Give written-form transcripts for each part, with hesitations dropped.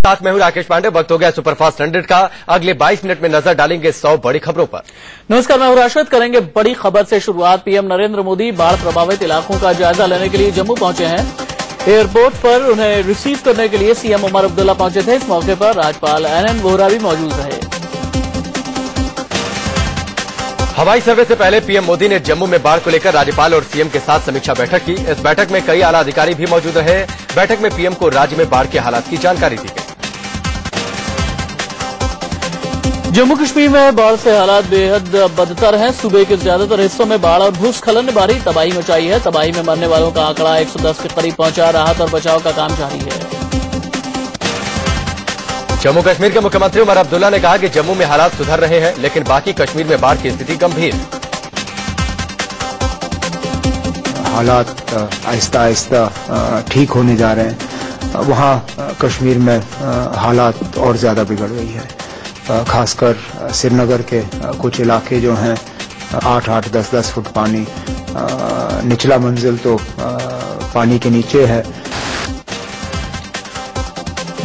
साथ मैं हूं राकेश पांडे। वक्त हो गया सुपरफास्ट 100 का। अगले 22 मिनट में नजर डालेंगे 100 बड़ी खबरों पर। नमस्कार, मैं हूं राशिद। करेंगे बड़ी खबर से शुरुआत। पीएम नरेंद्र मोदी बाढ़ प्रभावित इलाकों का जायजा लेने के लिए जम्मू पहुंचे हैं। एयरपोर्ट पर उन्हें रिसीव करने के लिए सीएम उमर अब्दुल्ला पहुंचे थे। इस मौके पर राज्यपाल एनएन वोहरा भी मौजूद रहे। हवाई सर्वे से पहले पीएम मोदी ने जम्मू में बाढ़ को लेकर राज्यपाल और सीएम के साथ समीक्षा बैठक की। इस बैठक में कई आला अधिकारी भी मौजूद रहे। बैठक में पीएम को राज्य में बाढ़ के हालात की जानकारी दी गई। जम्मू कश्मीर में बाढ़ से हालात बेहद बदतर हैं। सूबे के ज्यादातर हिस्सों में बाढ़ और भूस्खलन ने भारी तबाही मचाई है। तबाही में मरने वालों का आंकड़ा 110 के करीब पहुंचा। राहत और बचाव का काम जारी है। जम्मू कश्मीर के मुख्यमंत्री उमर अब्दुल्ला ने कहा कि जम्मू में हालात सुधर रहे हैं, लेकिन बाकी कश्मीर में बाढ़ की स्थिति गंभीर। हालात आहिस्ता आहिस्ता ठीक होने जा रहे हैं। वहाँ कश्मीर में हालात और ज्यादा बिगड़ गई है। खासकर श्रीनगर के कुछ इलाके जो हैं 8-8, 10-10 फुट पानी, निचला मंजिल तो पानी के नीचे है।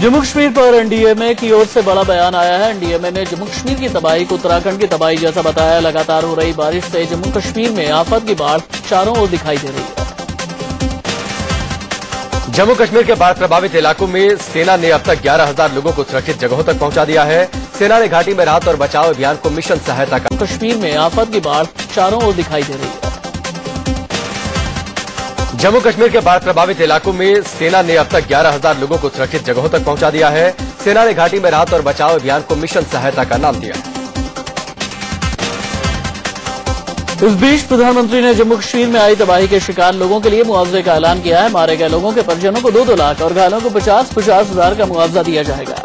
जम्मू कश्मीर पर एनडीएमए की ओर से बड़ा बयान आया है। एनडीएमए ने जम्मू कश्मीर की तबाही को उत्तराखंड की तबाही जैसा बताया। लगातार हो रही बारिश से जम्मू कश्मीर में आफत की बाढ़ चारों ओर दिखाई दे रही है। जम्मू कश्मीर के बाढ़ प्रभावित इलाकों में सेना ने अब तक 11,000 लोगों को सुरक्षित जगहों तक पहुंचा दिया है। सेना ने घाटी में राहत और बचाव अभियान को मिशन सहायता का। कश्मीर में आफत की बाढ़ चारों ओर दिखाई दे रही है। जम्मू कश्मीर के बाढ़ प्रभावित इलाकों में सेना ने अब तक 11,000 लोगों को सुरक्षित जगहों तक पहुंचा दिया है। सेना ने घाटी में राहत और बचाव अभियान को मिशन सहायता का नाम दिया। इस बीच प्रधानमंत्री ने जम्मू कश्मीर में आई तबाही के शिकार लोगों के लिए मुआवजे का ऐलान किया है। मारे गए लोगों के परिजनों को 2-2 लाख और घायलों को 50-50 हजार का मुआवजा दिया जाएगा।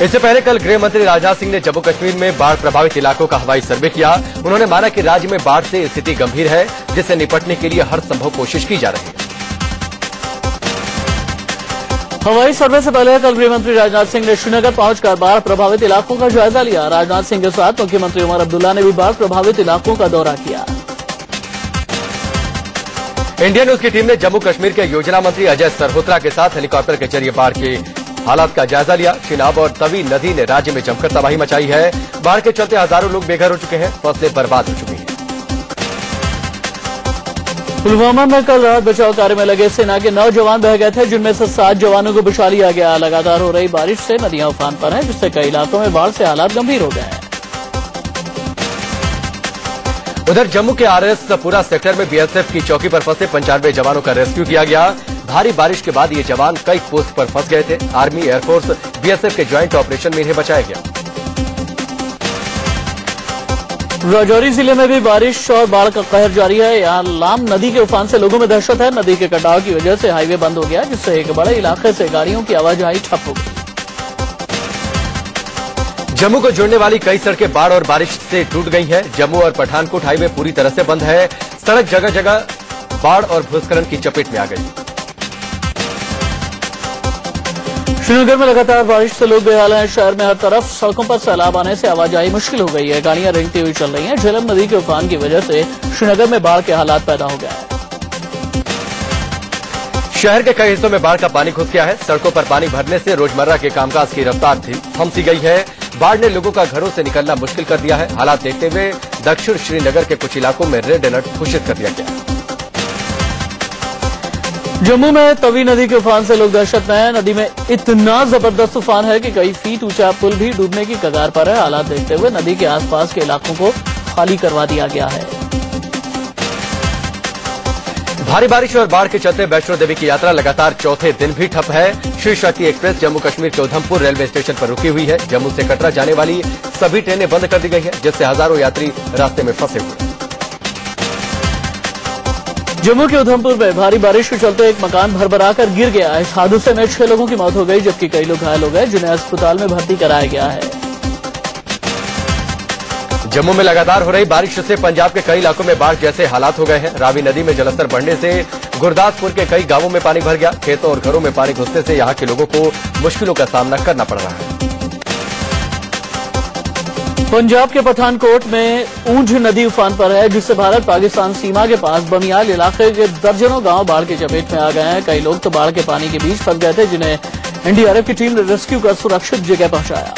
इससे पहले कल गृह मंत्री राजनाथ सिंह ने जम्मू कश्मीर में बाढ़ प्रभावित इलाकों का हवाई सर्वे किया। उन्होंने माना कि राज्य में बाढ़ से स्थिति गंभीर है, जिससे निपटने के लिए हर संभव कोशिश की जा रही है। हवाई सर्वे से पहले कल गृह मंत्री राजनाथ सिंह ने श्रीनगर पहुंचकर बाढ़ प्रभावित इलाकों का जायजा लिया। राजनाथ सिंह के साथ मुख्यमंत्री उमर अब्दुल्ला ने भी बाढ़ प्रभावित इलाकों का दौरा किया। इंडियन न्यूज की टीम ने जम्मू कश्मीर के योजना मंत्री अजय सरहोत्रा के साथ हेलीकॉप्टर के जरिए बाढ़ के हालात का जायजा लिया। चिनाब और तवी नदी ने राज्य में जमकर तबाही मचाई है। बाढ़ के चलते हजारों लोग बेघर हो चुके हैं, फसलें बर्बाद हो चुकी हैं। पुलवामा में कल राहत बचाव कार्य में लगे सेना के 9 जवान बह गए थे, जिनमें से 7 जवानों को बचा लिया गया। लगातार हो रही बारिश से नदियां उफान पर हैं, जिससे कई इलाकों में बाढ़ से हालात गंभीर हो गए हैं। उधर जम्मू के आरएसपुरा सेक्टर में बीएसएफ की चौकी पर फंसे 95 जवानों का रेस्क्यू किया गया। भारी बारिश के बाद ये जवान कई पोस्ट पर फंस गए थे। आर्मी, एयरफोर्स, बीएसएफ के ज्वाइंट ऑपरेशन में इन्हें बचाया गया। राजौरी जिले में भी बारिश और बाढ़ का कहर जारी है। यहां लाम नदी के उफान से लोगों में दहशत है। नदी के कटाव की वजह से हाईवे बंद हो गया, जिससे एक बड़े इलाके से गाड़ियों की आवाजाही ठप हो गई। जम्मू को जोड़ने वाली कई सड़कें बाढ़ और बारिश से टूट गई हैं। जम्मू और पठानकोट हाईवे पूरी तरह से बंद है। सड़क जगह जगह बाढ़ और भूस्खलन की चपेट में आ गई। श्रीनगर में लगातार बारिश से लोग बेहाल हैं। शहर में हर तरफ सड़कों पर सैलाब आने से आवाजाही मुश्किल हो गई है। गाड़ियां रेंगती हुई चल रही हैं। झेलम नदी के उफान की वजह से श्रीनगर में बाढ़ के हालात पैदा हो गए हैं। शहर के कई हिस्सों में बाढ़ का पानी घुस गया है। सड़कों पर पानी भरने से रोजमर्रा के कामकाज की रफ्तार थम सी गई है। बाढ़ ने लोगों का घरों से निकलना मुश्किल कर दिया है। हालात देखते हुए दक्षिण श्रीनगर के कुछ इलाकों में रेड अलर्ट घोषित कर दिया गया। जम्मू में तवी नदी के उफान से लोग दहशत में हैं। नदी में इतना जबरदस्त उफान है कि कई फीट ऊंचा पुल भी डूबने की कगार पर है। हालात देखते हुए नदी के आसपास के इलाकों को खाली करवा दिया गया है। भारी बारिश और बाढ़ के चलते वैष्णो देवी की यात्रा लगातार चौथे दिन भी ठप है। श्री शक्ति एक्सप्रेस जम्मू कश्मीर के उधमपुर रेलवे स्टेशन पर रुकी हुई है। जम्मू से कटरा जाने वाली सभी ट्रेनें बंद कर दी गई हैं, जिससे हजारों यात्री रास्ते में फंसे हुए। जम्मू के उधमपुर में भारी बारिश के चलते एक मकान भरभराकर गिर गया। इस हादसे में 6 लोगों की मौत हो गई, जबकि कई लोग घायल हो गए, जिन्हें अस्पताल में भर्ती कराया गया है। जम्मू में लगातार हो रही बारिश से पंजाब के कई इलाकों में बाढ़ जैसे हालात हो गए हैं। रावी नदी में जलस्तर बढ़ने से गुरदासपुर के कई गांवों में पानी भर गया। खेतों और घरों में पानी घुसने से यहां के लोगों को मुश्किलों का सामना करना पड़ रहा है। पंजाब के पठानकोट में ऊंझ नदी उफान पर है, जिससे भारत पाकिस्तान सीमा के पास बमियाल इलाके के दर्जनों गांव बाढ़ की चपेट में आ गए हैं। कई लोग तो बाढ़ के पानी के बीच फंस गए थे, जिन्हें एनडीआरएफ की टीम ने रेस्क्यू कर सुरक्षित जगह पहुंचाया।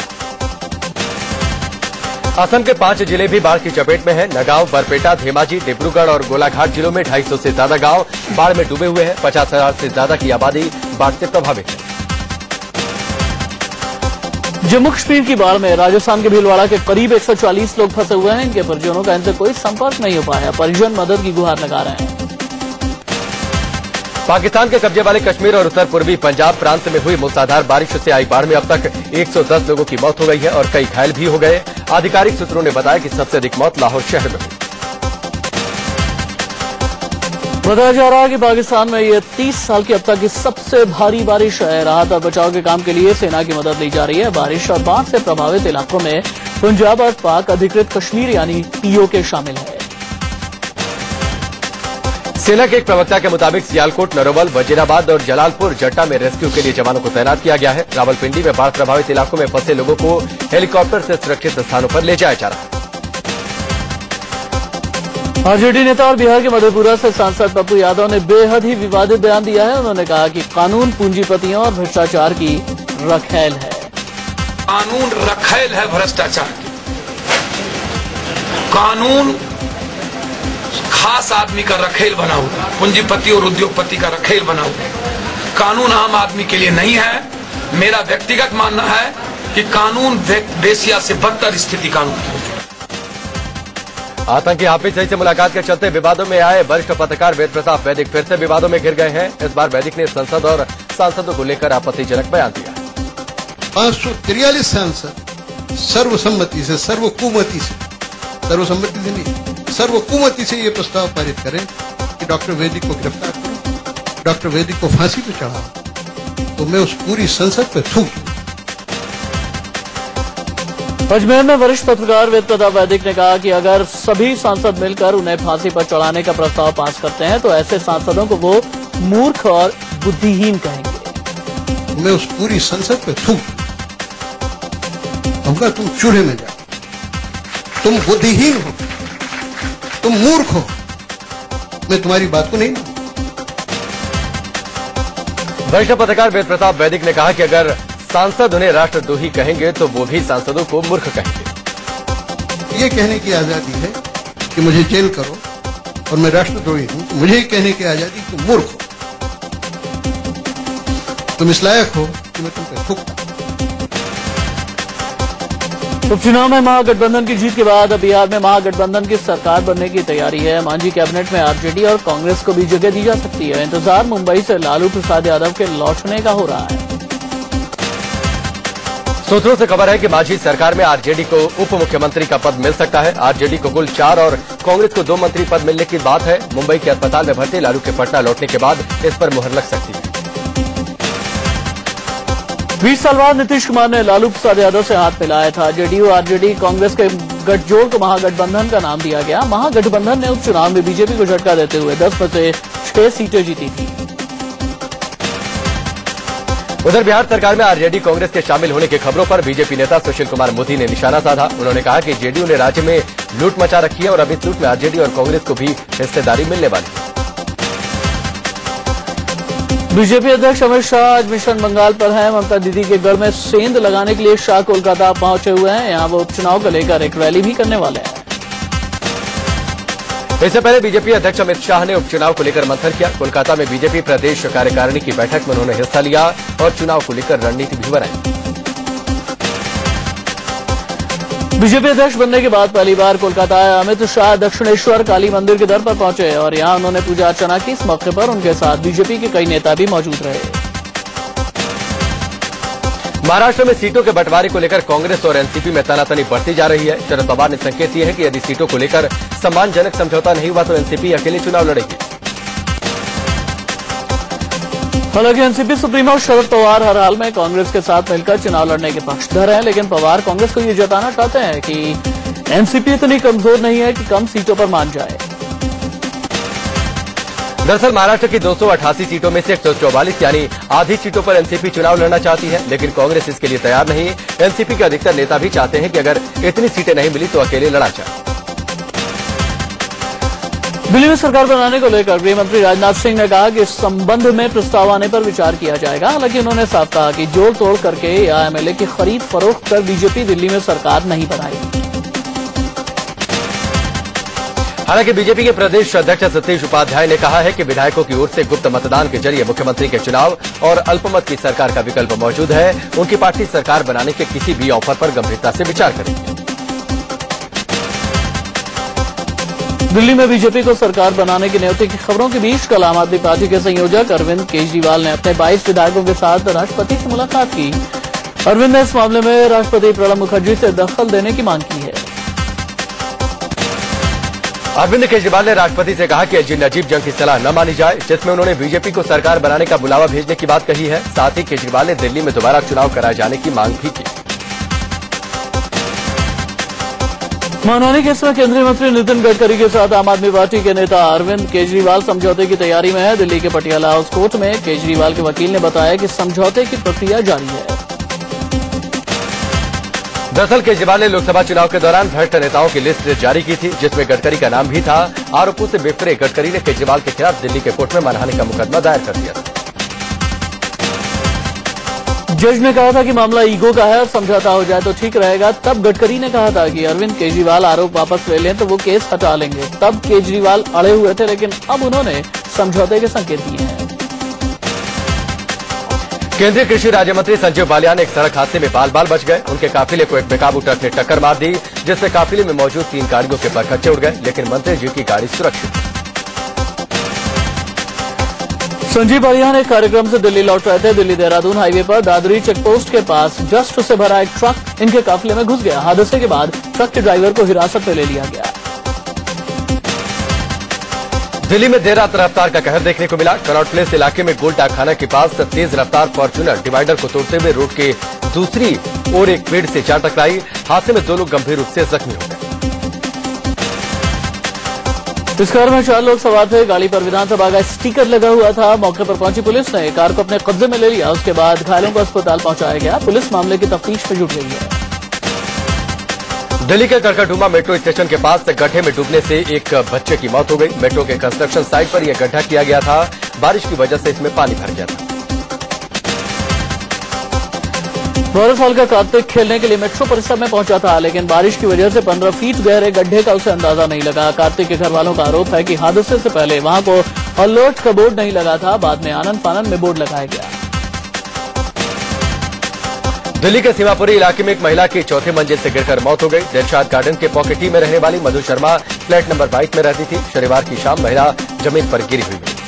असम के 5 जिले भी बाढ़ की चपेट में हैं। नगांव, बरपेटा, धेमाजी, डिब्रूगढ़ और गोलाघाट जिलों में 250 से ज्यादा गांव बाढ़ में डूबे हुए हैं। 50,000 से ज्यादा की आबादी बाढ़ से प्रभावित है। जम्मू कश्मीर की बाढ़ में राजस्थान के भीलवाड़ा के करीब 140 लोग फंसे हुए हैं। इनके परिजनों का इनसे कोई संपर्क नहीं हो पाया। परिजन मदद की गुहार लगा रहे हैं। पाकिस्तान के कब्जे वाले कश्मीर और उत्तर पूर्वी पंजाब प्रांत में हुई मूसलाधार बारिश से आई बाढ़ में अब तक 110 लोगों की मौत हो गई है और कई घायल भी हो गए। आधिकारिक सूत्रों ने बताया कि सबसे अधिक मौत लाहौर शहर में हुई। बताया जा रहा है कि पाकिस्तान में ये 30 साल की अब तक की सबसे भारी बारिश है। राहत और बचाव के काम के लिए सेना की मदद ली जा रही है। बारिश और बाढ़ से प्रभावित इलाकों में पंजाब और पाक अधिकृत कश्मीर यानी पीओके शामिल है। सेना के एक प्रवक्ता के मुताबिक सियालकोट, नरोवल, वजीराबाद और जलालपुर जट्टा में रेस्क्यू के लिए जवानों को तैनात किया गया है। रावलपिंडी में बाढ़ प्रभावित इलाकों में फंसे लोगों को हेलीकॉप्टर से सुरक्षित स्थानों पर ले जाया जा रहा है। आरजेडी नेता और बिहार के मधेपुरा से सांसद पप्पू यादव ने बेहद ही विवादित बयान दिया है। उन्होंने कहा कि कानून पूंजीपतियों और भ्रष्टाचार की रखेल है। कानून रखेल है भ्रष्टाचार की। कानून खास आदमी का रखेल बना हुआ, पूंजीपति और उद्योगपति का रखेल बना हुआ। कानून आम आदमी के लिए नहीं है। मेरा व्यक्तिगत मानना है कि कानून वेश्या से बदतर स्थिति कानून की। आतंकी हाफिज सईद से मुलाकात के चलते विवादों में आए वरिष्ठ पत्रकार वेद प्रताप वैदिक फिर से विवादों में घिर गए हैं। इस बार वैदिक ने संसद और सांसदों को लेकर आपत्तिजनक बयान दिया। 543 सांसद सर्वसम्मति से, सर्वकुमति से, सर्वसम्मति से नहीं, सर्वकुमति से ये प्रस्ताव पारित करें कि डॉक्टर वैदिक को गिरफ्तार करो, डॉक्टर वैदिक को फांसी पे चढ़ाओ, तो मैं उस पूरी संसद पे थूक। अजमेर में वरिष्ठ पत्रकार वेद प्रताप वैदिक ने कहा कि अगर सभी सांसद मिलकर उन्हें फांसी पर चढ़ाने का प्रस्ताव पास करते हैं तो ऐसे सांसदों को वो मूर्ख और बुद्धिहीन कहेंगे। मैं उस पूरी संसद पे थूक कहूंगा, तुम चूल्हे में जाओ, तुम बुद्धिहीन हो, तुम मूर्ख हो, मैं तुम्हारी बात को नहीं मानूं। वरिष्ठ पत्रकार वेद प्रताप वैदिक ने कहा कि अगर सांसद उन्हें राष्ट्रद्रोही कहेंगे तो वो भी सांसदों को मूर्ख कहेंगे। ये कहने की आजादी है कि मुझे जेल करो और मैं राष्ट्रद्रोही हूं, तो मुझे कहने की आजादी कि तुम मूर्ख हो, तुम इस लायक हो कि मैं तुम पे थूकता। उपचुनाव में महागठबंधन की जीत के बाद अब बिहार में महागठबंधन की सरकार बनने की तैयारी है। मांझी कैबिनेट में आरजेडी और कांग्रेस को भी जगह दी जा सकती है। इंतजार मुंबई से लालू प्रसाद यादव के लौटने का हो रहा है। सूत्रों से खबर है कि मांझी सरकार में आरजेडी को उप मुख्यमंत्री का पद मिल सकता है। आरजेडी को कुल 4 और कांग्रेस को 2 मंत्री पद मिलने की बात है। मुंबई के अस्पताल में भर्ती लालू के पटना लौटने के बाद इस पर मुहर लग सकती है। 20 साल बाद नीतीश कुमार ने लालू प्रसाद यादव से हाथ मिलाया था। जेडीयू आरजेडी कांग्रेस के गठजोड़ को महागठबंधन का नाम दिया गया। महागठबंधन ने उपचुनाव में बीजेपी को झटका देते हुए 10 में से 6 सीटें जीती थी। उधर बिहार सरकार में आरजेडी कांग्रेस के शामिल होने की खबरों पर बीजेपी नेता सुशील कुमार मोदी ने निशाना साधा। उन्होंने कहा कि जेडीयू ने राज्य में लूट मचा रखी है और अब इस लूट में आरजेडी और कांग्रेस को भी हिस्सेदारी मिलने वाली है। बीजेपी अध्यक्ष अमित शाह आज मिशन बंगाल पर हैं। ममता दीदी के गढ़ में सेंध लगाने के लिए शाह कोलकाता पहुंचे हुए हैं। यहां वो उपचुनाव को लेकर एक रैली भी करने वाले हैं। इससे पहले बीजेपी अध्यक्ष अमित शाह ने उपचुनाव को लेकर मंथन किया। कोलकाता में बीजेपी प्रदेश कार्यकारिणी की बैठक में उन्होंने हिस्सा लिया और चुनाव को लेकर रणनीति भी बनाई। बीजेपी अध्यक्ष बनने के बाद पहली बार कोलकाता आए अमित शाह दक्षिणेश्वर काली मंदिर के दर पर पहुंचे और यहां उन्होंने पूजा अर्चना की। इस मौके पर उनके साथ बीजेपी के कई नेता भी मौजूद रहे। महाराष्ट्र में सीटों के बंटवारे को लेकर कांग्रेस और एनसीपी में तनातनी बढ़ती जा रही है। शरद पवार ने संकेत दिए हैं कि यदि सीटों को लेकर सम्मानजनक समझौता नहीं हुआ तो एनसीपी अकेले चुनाव लड़ेगी। हालांकि एनसीपी सुप्रीमो शरद पवार हर हाल में कांग्रेस के साथ मिलकर चुनाव लड़ने के पक्षधर हैं, लेकिन पवार कांग्रेस को ये जताना चाहते हैं कि एनसीपी इतनी कमजोर नहीं है कि कम सीटों पर मान जाए। दरअसल महाराष्ट्र की 288 सीटों में से 144 यानी आधी सीटों पर एनसीपी चुनाव लड़ना चाहती है, लेकिन कांग्रेस इसके लिए तैयार नहीं। एनसीपी के अधिकतर नेता भी चाहते हैं कि अगर इतनी सीटें नहीं मिली तो अकेले लड़ा जाए। दिल्ली में सरकार बनाने को लेकर गृह मंत्री राजनाथ सिंह ने कहा कि इस संबंध में प्रस्ताव आने पर विचार किया जाएगा। हालांकि उन्होंने साफ कहा कि जोड़ तोड़ करके या एमएलए की खरीद फरोख्त कर बीजेपी दिल्ली में सरकार नहीं बनाएगी। हालांकि बीजेपी के प्रदेश अध्यक्ष सतीश उपाध्याय ने कहा है कि विधायकों की ओर से गुप्त मतदान के जरिए मुख्यमंत्री के चुनाव और अल्पमत की सरकार का विकल्प मौजूद है। उनकी पार्टी सरकार बनाने के किसी भी ऑफर पर गंभीरता से विचार करेगी। दिल्ली में बीजेपी को सरकार बनाने की न्योते की खबरों के बीच कल आम आदमी पार्टी के संयोजक अरविंद केजरीवाल ने अपने 22 विधायकों के साथ राष्ट्रपति से मुलाकात की। अरविंद ने इस मामले में राष्ट्रपति प्रणब मुखर्जी से दखल देने की मांग की है। अरविंद केजरीवाल ने राष्ट्रपति से कहा कि अजीत नजीब जंग की सलाह न मानी जाए, जिसमें उन्होंने बीजेपी को सरकार बनाने का बुलावा भेजने की बात कही है। साथ ही केजरीवाल ने दिल्ली में दोबारा चुनाव कराए जाने की मांग भी की। मनमानी केस में केंद्रीय मंत्री नितिन गडकरी के साथ आम आदमी पार्टी के नेता अरविंद केजरीवाल समझौते की तैयारी में है। दिल्ली के पटियाला हाउस कोर्ट में केजरीवाल के वकील ने बताया कि समझौते की प्रक्रिया जारी है। दरअसल केजरीवाल ने लोकसभा चुनाव के दौरान भ्रष्ट नेताओं की लिस्ट जारी की थी, जिसमें गडकरी का नाम भी था। आरोपों से बेफिक्र गडकरी ने केजरीवाल के खिलाफ दिल्ली के कोर्ट में मानहानि का मुकदमा दायर कर दिया था। जज ने कहा था कि मामला ईगो का है और समझौता हो जाए तो ठीक रहेगा। तब गडकरी ने कहा था कि अरविंद केजरीवाल आरोप वापस ले लें तो वो केस हटा लेंगे। तब केजरीवाल अड़े हुए थे, लेकिन अब उन्होंने समझौते के संकेत दिए हैं। केंद्रीय कृषि राज्य मंत्री संजीव बालियान एक सड़क हादसे में बाल बाल बच गए। उनके काफिले को एक बेकाबू ट्रक ने टक्कर मार दी, जिससे काफिले में मौजूद 3 गाड़ियों के परखच्चे उड़ गए, लेकिन मंत्री जी की गाड़ी सुरक्षित। संजीव बालियान एक कार्यक्रम से दिल्ली लौट रहे थे। दिल्ली देहरादून हाईवे पर दादरी चेकपोस्ट के पास जस्ट से भरा एक ट्रक इनके काफिले में घुस गया। हादसे के बाद ट्रक के ड्राइवर को हिरासत में ले लिया गया। दिल्ली में देर रात रफ्तार का कहर देखने को मिला। कनॉट प्लेस इलाके में गोल डाकखाना के पास तेज रफ्तार फॉर्च्यूनर डिवाइडर को तोड़ते हुए रोड के दूसरी ओर एक पेड़ से जा टकराई। हादसे में 2 लोग गंभीर रूप से जख्मी हो गए। इस कार में 4 लोग सवार थे। गाड़ी पर विधानसभा का स्टिकर लगा हुआ था। मौके पर पहुंची पुलिस ने कार को अपने कब्जे में ले लिया। उसके बाद घायलों को अस्पताल पहुंचाया गया। पुलिस मामले की तफ्तीश में जुट गई है। दिल्ली के करकटडुमा मेट्रो स्टेशन के पास गड्ढे में डूबने से एक बच्चे की मौत हो गई। मेट्रो के कंस्ट्रक्शन साइट पर यह गड्ढा किया गया था। बारिश की वजह से इसमें पानी भर गया था। 12 साल का कार्तिक खेलने के लिए मेट्रो परिसर में पहुंचा था, लेकिन बारिश की वजह से 15 फीट गहरे गड्ढे का उसे अंदाजा नहीं लगा। कार्तिक के घर वालों का आरोप है कि हादसे से पहले वहां को अलर्ट का बोर्ड नहीं लगा था। बाद में आनंद फानंद में बोर्ड लगाया गया। दिल्ली के सीमापुरी इलाके में एक महिला की 4थे मंजिल से गिरकर मौत हो गई। दिलशाद गार्डन के पॉकेटी में रहने वाली मधु शर्मा फ्लैट नंबर 22 में रहती थी। शनिवार की शाम महिला जमीन पर गिरी हुई मिली।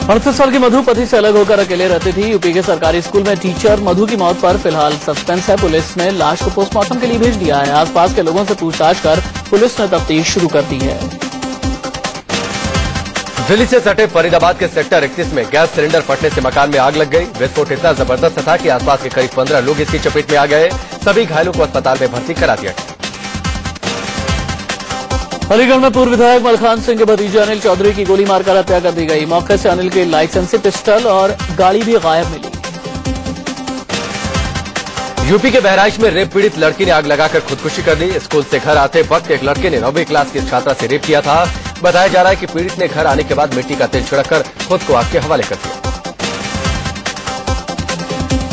38 साल की मधु पति से अलग होकर अकेले रहती थी। यूपी के सरकारी स्कूल में टीचर मधु की मौत पर फिलहाल सस्पेंस है। पुलिस ने लाश को पोस्टमार्टम के लिए भेज दिया है। आसपास के लोगों से पूछताछ कर पुलिस ने तफ्तीश शुरू कर दी है। दिल्ली से सटे फरीदाबाद के सेक्टर 31 में गैस सिलेंडर फटने से मकान में आग लग गई। विस्फोट इतना जबरदस्त था कि आसपास के करीब 15 लोग इसकी चपेट में आ गए। सभी घायलों को अस्पताल में भर्ती करा दिया गया। अलीगढ़ में पूर्व विधायक मलखान सिंह के भतीजे अनिल चौधरी की गोली मारकर हत्या कर दी गई। मौके से अनिल की लाइसेंसी पिस्टल और गाड़ी भी गायब मिली। यूपी के बहराइच में रेप पीड़ित लड़की ने आग लगाकर खुदकुशी कर ली। स्कूल से घर आते वक्त एक लड़के ने 9वीं क्लास की छात्रा से रेप किया था। बताया जा रहा है कि पीड़ित ने घर आने के बाद मिट्टी का तेल छिड़ककर खुद को आग के हवाले कर दिया।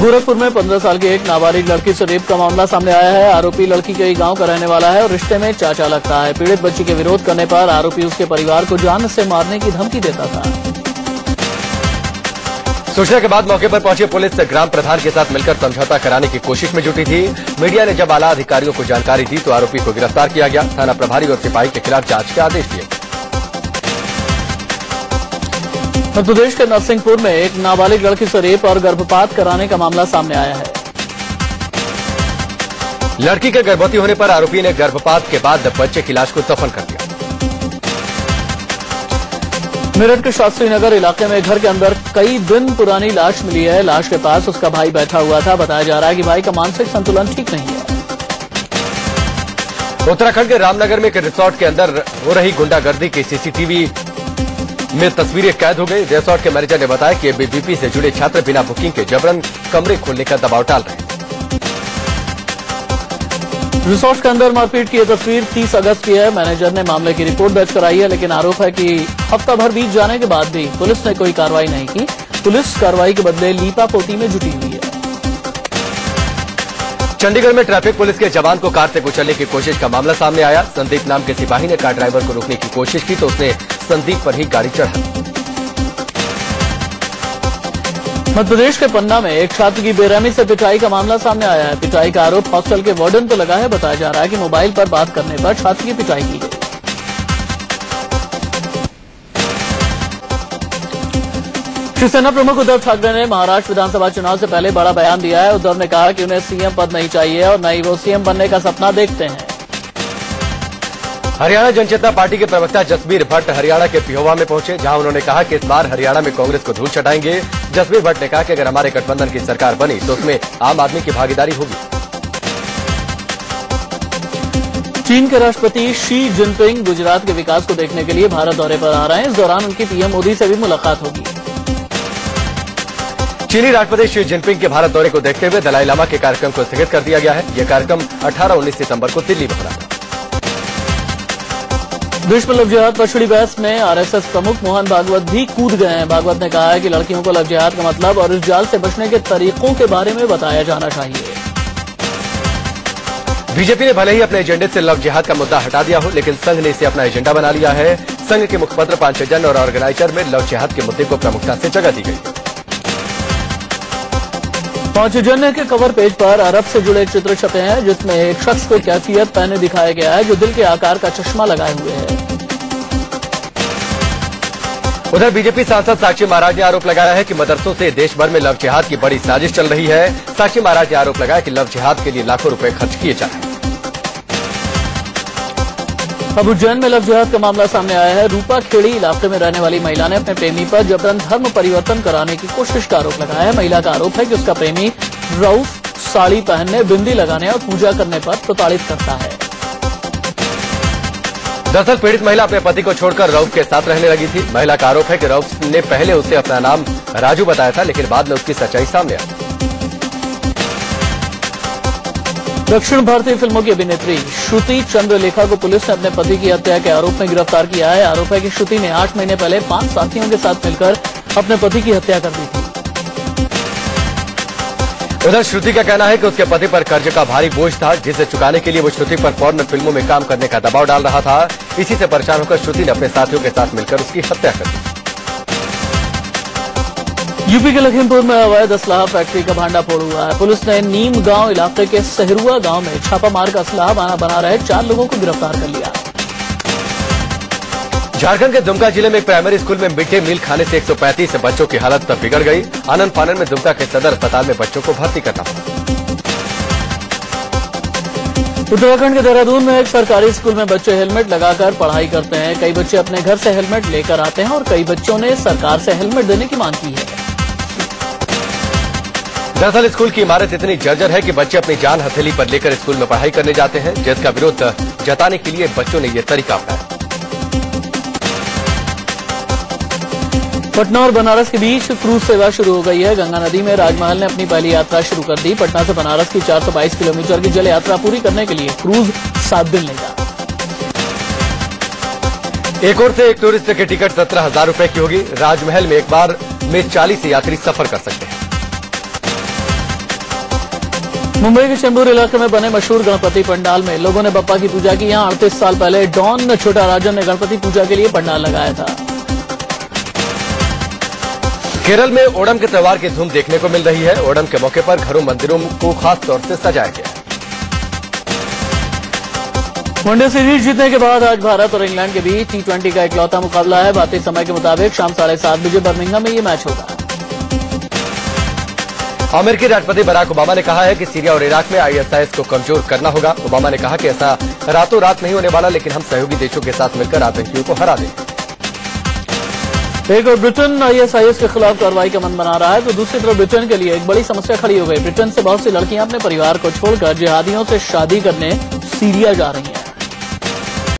गोरखपुर में 15 साल की एक नाबालिग लड़की से रेप का मामला सामने आया है। आरोपी लड़की के गांव का रहने वाला है और रिश्ते में चाचा लगता है। पीड़ित बच्ची के विरोध करने पर आरोपी उसके परिवार को जान से मारने की धमकी देता था। सूचना के बाद मौके पर पहुंची पुलिस ग्राम प्रधान के साथ मिलकर समझौता कराने की कोशिश में जुटी थी। मीडिया ने जब आला अधिकारियों को जानकारी दी तो आरोपी को गिरफ्तार किया गया। थाना प्रभारी और सिपाही के खिलाफ जांच के आदेश दिए। मध्य प्रदेश के नरसिंहपुर में एक नाबालिग लड़की से रेप और गर्भपात कराने का मामला सामने आया है। लड़की के गर्भवती होने पर आरोपी ने गर्भपात के बाद बच्चे की लाश को दफन कर दिया। मेरठ के शास्त्री नगर इलाके में घर के अंदर कई दिन पुरानी लाश मिली है। लाश के पास उसका भाई बैठा हुआ था। बताया जा रहा है कि भाई का मानसिक संतुलन ठीक नहीं है। उत्तराखंड के रामनगर में एक रिसोर्ट के अंदर हो रही गुंडागर्दी की सीसीटीवी में तस्वीरें कैद हो गई। रिसोर्ट के मैनेजर ने बताया कि एबीवीपी से जुड़े छात्र बिना बुकिंग के जबरन कमरे खोलने का दबाव डाल रहे हैं। रिसोर्ट के अंदर मारपीट की यह तस्वीर 30 अगस्त की है। मैनेजर ने मामले की रिपोर्ट दर्ज कराई है, लेकिन आरोप है कि हफ्ता भर बीत जाने के बाद भी पुलिस ने कोई कार्रवाई नहीं की। पुलिस कार्रवाई के बदले लीपापोती में जुटी हुई है। चंडीगढ़ में ट्रैफिक पुलिस के जवान को कार से कुचलने की कोशिश का मामला सामने आया। संदीप नाम के सिपाही ने कार ड्राइवर को रोकने की कोशिश की तो उसने संदीप पर ही गाड़ी चढ़ा। मध्य प्रदेश के पन्ना में एक छात्र की बेरहमी से पिटाई का मामला सामने आया है। पिटाई का आरोप हॉस्टल के वार्डन पर लगा है। बताया जा रहा है कि मोबाइल पर बात करने पर छात्र की पिटाई की गई। शिवसेना प्रमुख उद्धव ठाकरे ने महाराष्ट्र विधानसभा चुनाव से पहले बड़ा बयान दिया है। उद्धव ने कहा कि उन्हें सीएम पद नहीं चाहिए और न ही वो सीएम बनने का सपना देखते हैं। हरियाणा जनचेतना पार्टी के प्रवक्ता जसबीर भट्ट हरियाणा के पिहोवा में पहुंचे, जहां उन्होंने कहा कि इस बार हरियाणा में कांग्रेस को धूल चटाएंगे। जसबीर भट्ट ने कहा कि अगर हमारे गठबंधन की सरकार बनी तो उसमें आम आदमी की भागीदारी होगी। चीन के राष्ट्रपति शी जिनपिंग गुजरात के विकास को देखने के लिए भारत दौरे पर आ रहे हैं। इस दौरान उनकी पीएम मोदी से भी मुलाकात होगी। चीनी राष्ट्रपति शी जिनपिंग के भारत दौरे को देखते हुए दलाई लामा के कार्यक्रम को स्थगित कर दिया गया है। यह कार्यक्रम 18-19 सितंबर को दिल्ली में होना था। विश्व लव जिहाद पर छिड़ी बहस में आरएसएस प्रमुख मोहन भागवत भी कूद गए हैं। भागवत ने कहा है कि लड़कियों को लव जिहाद का मतलब और इस जाल से बचने के तरीकों के बारे में बताया जाना चाहिए। बीजेपी ने भले ही अपने एजेंडे से लव जिहाद का मुद्दा हटा दिया हो, लेकिन संघ ने इसे अपना एजेंडा बना लिया है। संघ के मुखपत्र पांचजन और ऑर्गेनाइजर में लव जिहाद के मुद्दे को प्रमुखता से जगह दी गई। पांचजन्य के कवर पेज पर अरब से जुड़े चित्र छपे हैं, जिसमें एक शख्स को कैफियत पहने दिखाया गया है जो दिल के आकार का चश्मा लगाए हुए है। उधर बीजेपी सांसद साक्षी महाराज ने आरोप लगाया है कि मदरसों से देश भर में लव जिहाद की बड़ी साजिश चल रही है। साक्षी महाराज ने आरोप लगाया कि लव जिहाद के लिए लाखों रुपए खर्च किए जा रहे हैं। अब उज्जैन में लव जिहाद का मामला सामने आया है। रूपा खेड़ी इलाके में रहने वाली महिला ने अपने प्रेमी पर जबरन धर्म परिवर्तन कराने की कोशिश का आरोप लगाया है। महिला का आरोप है कि उसका प्रेमी रऊफ साड़ी पहनने, बिंदी लगाने और पूजा करने पर प्रताड़ित करता है। दरअसल पीड़ित महिला अपने पति को छोड़कर रऊफ के साथ रहने लगी थी। महिला का आरोप है कि रऊफ ने पहले उसे अपना नाम राजू बताया था, लेकिन बाद में उसकी सच्चाई सामने आई। दक्षिण भारतीय फिल्मों की अभिनेत्री श्रुति चंद्रलेखा को पुलिस ने अपने पति की हत्या के आरोप में गिरफ्तार किया है। आरोप है कि श्रुति ने 8 महीने पहले 5 साथियों के साथ मिलकर अपने पति की हत्या कर दी थी। उधर श्रुति का कहना है कि उसके पति पर कर्ज का भारी बोझ था, जिसे चुकाने के लिए वो श्रुति पर फॉर्न फिल्मों में काम करने का दबाव डाल रहा था। इसी से परेशान होकर श्रुति ने अपने साथियों के साथ मिलकर उसकी हत्या कर दी। यूपी के लखीमपुर में अवैध असलाह फैक्ट्री का भांडाफोड़ हुआ है। पुलिस ने नीम गांव इलाके के सहरुआ गांव में छापामार कर असलाह बना रहे 4 लोगों को गिरफ्तार कर लिया। झारखंड के दुमका जिले में एक प्राइमरी स्कूल में मिड डे मील खाने से 135 बच्चों की हालत तब बिगड़ गई। आनंद फानन में दुमका के सदर अस्पताल में बच्चों को भर्ती करना पड़ा। उत्तराखंड के देहरादून में एक सरकारी स्कूल में बच्चे हेलमेट लगाकर पढ़ाई करते हैं। कई बच्चे अपने घर से हेलमेट लेकर आते हैं और कई बच्चों ने सरकार से हेलमेट देने की मांग की है। दरअसल स्कूल की इमारत इतनी जर्जर है कि बच्चे अपनी जान हथेली पर लेकर स्कूल में पढ़ाई करने जाते हैं, जिसका विरोध जताने के लिए बच्चों ने यह तरीका अपनाया। पटना और बनारस के बीच क्रूज सेवा शुरू हो गई है। गंगा नदी में राजमहल ने अपनी पहली यात्रा शुरू कर दी। पटना से बनारस की 422 किलोमीटर की जल यात्रा पूरी करने के लिए क्रूज 7 दिन लेगा। एक ओर से एक टूरिस्ट की टिकट 17,000 रुपए की होगी। राजमहल में एक बार में 40 यात्री सफर कर सकते हैं। मुंबई के चेंबूर इलाके में बने मशहूर गणपति पंडाल में लोगों ने बप्पा की पूजा की। यहां 38 साल पहले डॉन छोटा राजन ने गणपति पूजा के लिए पंडाल लगाया था। केरल में ओणम के त्योहार की धूम देखने को मिल रही है। ओणम के मौके पर घरों मंदिरों को खास तौर से सजाया गया है। वनडे सीरीज जीतने के बाद आज भारत और इंग्लैंड के बीच T20 का इकलौता मुकाबला है। भारतीय समय के मुताबिक शाम 7:30 बजे बर्मिंघम में ये मैच होगा। अमेरिकी राष्ट्रपति बराक ओबामा ने कहा है कि सीरिया और इराक में ISIS को कमजोर करना होगा। ओबामा ने कहा कि ऐसा रातों रात नहीं होने वाला, लेकिन हम सहयोगी देशों के साथ मिलकर आतंकियों को हरा देंगे। एक और ब्रिटेन ISIS के खिलाफ कार्रवाई का मन बना रहा है, तो दूसरी तरफ ब्रिटेन के लिए एक बड़ी समस्या खड़ी हो गई। ब्रिटेन से बहुत सी लड़कियां अपने परिवार को छोड़कर जिहादियों से शादी करने सीरिया जा रही हैं।